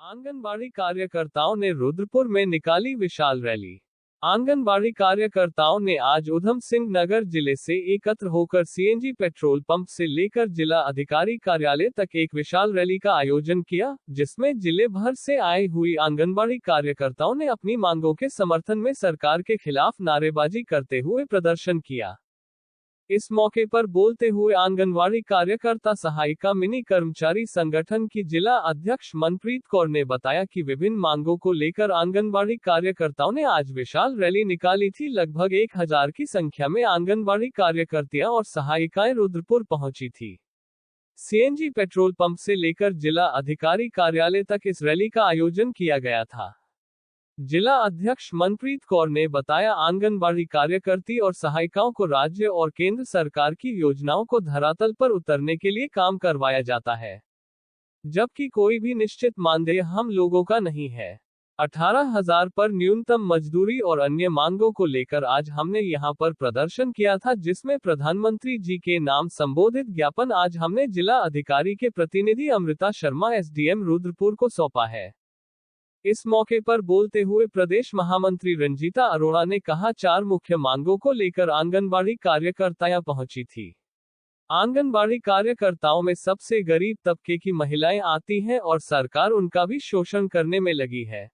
आंगनबाड़ी कार्यकर्ताओं ने रुद्रपुर में निकाली विशाल रैली। आंगनबाड़ी कार्यकर्ताओं ने आज उधम सिंह नगर जिले से एकत्र होकर सीएनजी पेट्रोल पंप से लेकर जिला अधिकारी कार्यालय तक एक विशाल रैली का आयोजन किया, जिसमें जिले भर से आई हुई आंगनबाड़ी कार्यकर्ताओं ने अपनी मांगों के समर्थन में सरकार के खिलाफ नारेबाजी करते हुए प्रदर्शन किया। इस मौके पर बोलते हुए आंगनवाड़ी कार्यकर्ता सहायिका मिनी कर्मचारी संगठन की जिला अध्यक्ष मनप्रीत कौर ने बताया कि विभिन्न मांगों को लेकर आंगनवाड़ी कार्यकर्ताओं ने आज विशाल रैली निकाली थी। लगभग 1000 की संख्या में आंगनवाड़ी कार्यकर्तियां और सहायिकाएं रुद्रपुर पहुंची थी। सीएनजी पेट्रोल पंप से लेकर जिला अधिकारी कार्यालय तक इस रैली का आयोजन किया गया था। जिला अध्यक्ष मनप्रीत कौर ने बताया, आंगनबाड़ी कार्यकर्ती और सहायिकाओं को राज्य और केंद्र सरकार की योजनाओं को धरातल पर उतरने के लिए काम करवाया जाता है, जबकि कोई भी निश्चित मानदेय हम लोगों का नहीं है। 18,000 पर न्यूनतम मजदूरी और अन्य मांगों को लेकर आज हमने यहां पर प्रदर्शन किया था, जिसमें प्रधानमंत्री जी के नाम संबोधित ज्ञापन आज हमने जिला अधिकारी के प्रतिनिधि अमृता शर्मा एसडीएम रुद्रपुर को सौंपा है। इस मौके पर बोलते हुए प्रदेश महामंत्री रंजीता अरोड़ा ने कहा, 4 मुख्य मांगों को लेकर आंगनबाड़ी कार्यकर्ताएं पहुंची थी। आंगनबाड़ी कार्यकर्ताओं में सबसे गरीब तबके की महिलाएं आती हैं और सरकार उनका भी शोषण करने में लगी है।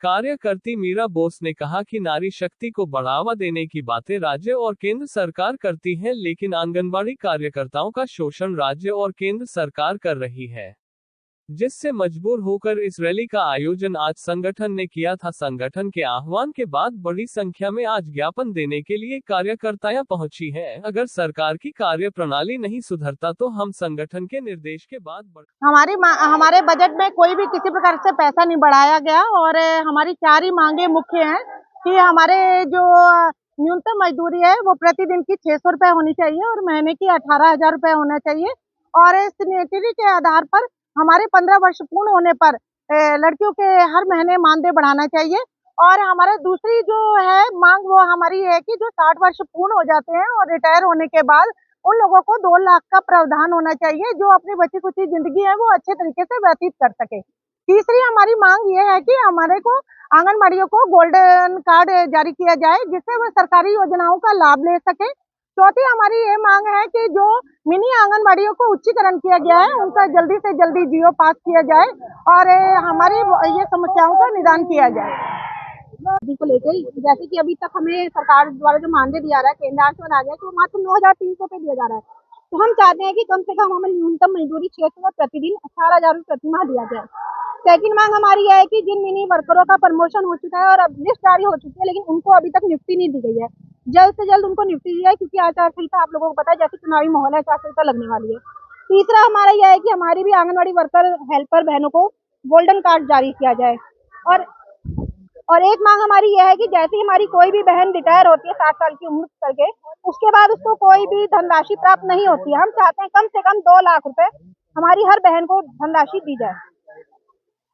कार्यकर्ती मीरा बोस ने कहा कि नारी शक्ति को बढ़ावा देने की बातें राज्य और केंद्र सरकार करती हैं, लेकिन आंगनबाड़ी कार्यकर्ताओं का शोषण राज्य और केंद्र सरकार कर रही है, जिससे मजबूर होकर इस रैली का आयोजन आज संगठन ने किया था। संगठन के आह्वान के बाद बड़ी संख्या में आज ज्ञापन देने के लिए कार्यकर्ताएं पहुंची हैं। अगर सरकार की कार्य प्रणाली नहीं सुधरता तो हम संगठन के निर्देश के बाद हमारे बजट में कोई भी किसी प्रकार से पैसा नहीं बढ़ाया गया और हमारी 4 ही मांगे मुख्य हैं कि हमारे जो न्यूनतम मजदूरी है वो प्रतिदिन की 600 रुपए होनी चाहिए और महीने की 18,000 रुपए होना चाहिए और सीनियरिटी के आधार पर हमारे 15 वर्ष पूर्ण होने पर लड़कियों के हर महीने मानदेय बढ़ाना चाहिए। और हमारा दूसरी जो है मांग वो हमारी है कि जो 60 वर्ष पूर्ण हो जाते हैं और रिटायर होने के बाद उन लोगों को 2 लाख का प्रावधान होना चाहिए, जो अपनी बची कुची जिंदगी है वो अच्छे तरीके से व्यतीत कर सके। तीसरी हमारी मांग ये है कि हमारे को आंगनबाड़ियों को गोल्डन कार्ड जारी किया जाए, जिससे वह सरकारी योजनाओं का लाभ ले सके। चौथी हमारी ये मांग है कि जो मिनी आंगनबाड़ियों को उच्चीकरण किया गया है उनका जल्दी से जल्दी जीओ पास किया जाए और हमारी ये समस्याओं का निदान किया जाए। को लेकर जैसे कि अभी तक हमें सरकार द्वारा जो मानदेय दिया रहा है केंद्र से आ गया, तो मात्र 9,300 पे दिया जा रहा है। तो हम चाहते हैं कि कम से कम हमें न्यूनतम मजदूरी 600 प्रतिदिन 18,000 रुपये प्रति माह दिया जाए। सेकंड मांग हमारी है कि जिन मिनी वर्करों का प्रमोशन हो चुका है और अब लिस्ट जारी हो चुकी है, लेकिन उनको अभी तक नियुक्ति नहीं दी गई है, जल्द से जल्द उनको नियुक्ति दी जाए, क्योंकि आचार संहिता आप लोगों को पता है जैसे चुनावी माहौल है, आचार संहिता लगने वाली है। तीसरा हमारा यह है कि हमारी भी आंगनबाड़ी वर्कर हेल्पर बहनों को गोल्डन कार्ड जारी किया जाए। और एक मांग हमारी यह है कि जैसे हमारी कोई भी बहन रिटायर होती है 60 साल की उम्र करके, उसके बाद उसको कोई भी धनराशि प्राप्त नहीं होती है। हम चाहते हैं कम से कम 2 लाख रुपए हमारी हर बहन को धनराशि दी जाए।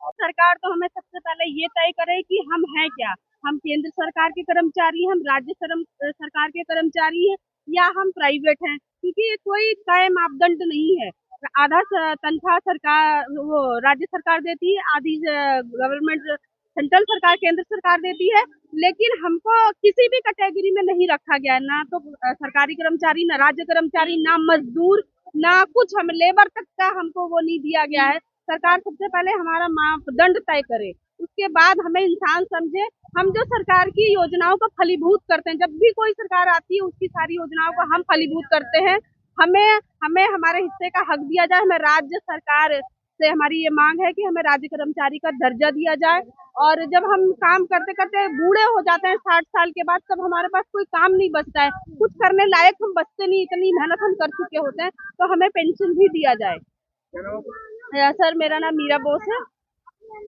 सरकार तो हमें सबसे पहले ये तय करे कि हम हैं क्या, हम केंद्र सरकार के कर्मचारी हैं, हम राज्य सरकार के कर्मचारी हैं या हम प्राइवेट हैं, क्योंकि कोई तय मापदंड नहीं है। आधा तनख्वाह सरकार वो राज्य सरकार देती है, आधी गवर्नमेंट सेंट्रल सरकार केंद्र सरकार देती है, लेकिन हमको किसी भी कैटेगरी में नहीं रखा गया है, ना तो सरकारी कर्मचारी, ना राज्य कर्मचारी, ना मजदूर, ना कुछ हम लेबर तक का हमको वो नहीं दिया गया है। सरकार सबसे पहले हमारा मापदंड तय करे, उसके बाद हमें इंसान समझे। हम जो सरकार की योजनाओं को फलीभूत करते हैं, जब भी कोई सरकार आती है उसकी सारी योजनाओं को हम फलीभूत करते हैं। हमें हमारे हिस्से का हक दिया जाए। हमें राज्य सरकार से हमारी ये मांग है कि हमें राज्य कर्मचारी का दर्जा दिया जाए। और जब हम काम करते करते बूढ़े हो जाते हैं 60 साल के बाद, तब हमारे पास कोई काम नहीं बचता है, कुछ करने लायक हम बचते नहीं, इतनी मेहनत हम कर चुके होते हैं, तो हमें पेंशन भी दिया जाए। सर, मेरा नाम मीरा बोस है।